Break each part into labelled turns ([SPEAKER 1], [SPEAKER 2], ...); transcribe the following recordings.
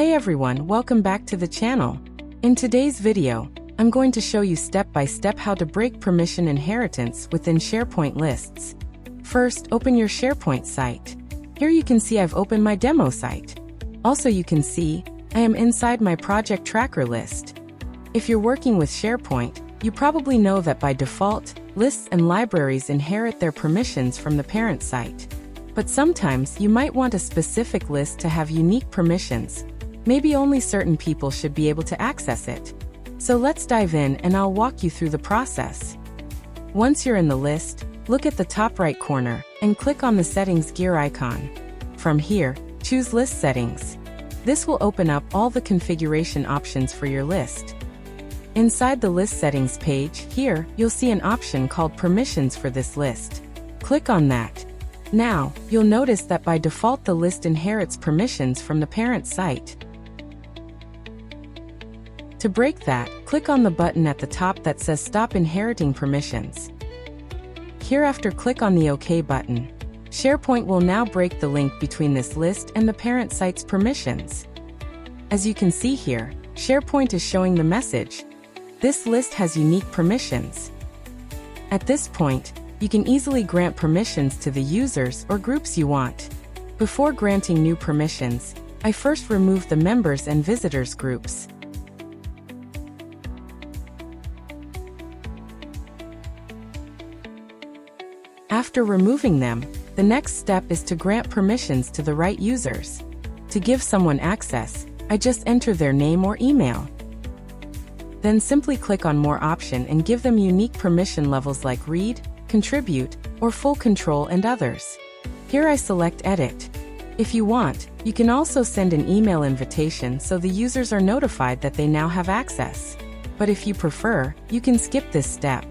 [SPEAKER 1] Hey everyone, welcome back to the channel. In today's video, I'm going to show you step by step how to break permission inheritance within SharePoint lists. First, open your SharePoint site. Here you can see I've opened my demo site. Also you can see, I am inside my project tracker list. If you're working with SharePoint, you probably know that by default, lists and libraries inherit their permissions from the parent site. But sometimes you might want a specific list to have unique permissions. Maybe only certain people should be able to access it. So let's dive in and I'll walk you through the process. Once you're in the list, look at the top right corner and click on the settings gear icon. From here, choose List Settings. This will open up all the configuration options for your list. Inside the List Settings page, here, you'll see an option called Permissions for this list. Click on that. Now, you'll notice that by default the list inherits permissions from the parent site. To break that, click on the button at the top that says Stop Inheriting Permissions. Hereafter click on the OK button. SharePoint will now break the link between this list and the parent site's permissions. As you can see here, SharePoint is showing the message. This list has unique permissions. At this point, you can easily grant permissions to the users or groups you want. Before granting new permissions, I first remove the members and visitors groups. After removing them, the next step is to grant permissions to the right users. To give someone access, I just enter their name or email. Then simply click on More option and give them unique permission levels like Read, Contribute, or Full Control and others. Here I select Edit. If you want, you can also send an email invitation so the users are notified that they now have access. But if you prefer, you can skip this step.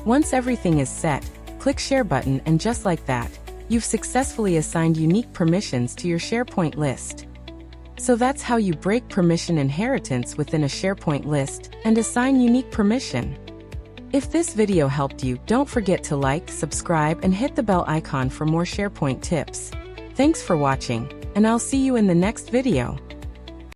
[SPEAKER 1] Once everything is set, click Share button and just like that, you've successfully assigned unique permissions to your SharePoint list. So that's how you break permission inheritance within a SharePoint list and assign unique permission. If this video helped you, don't forget to like, subscribe, and hit the bell icon for more SharePoint tips. Thanks for watching, and I'll see you in the next video.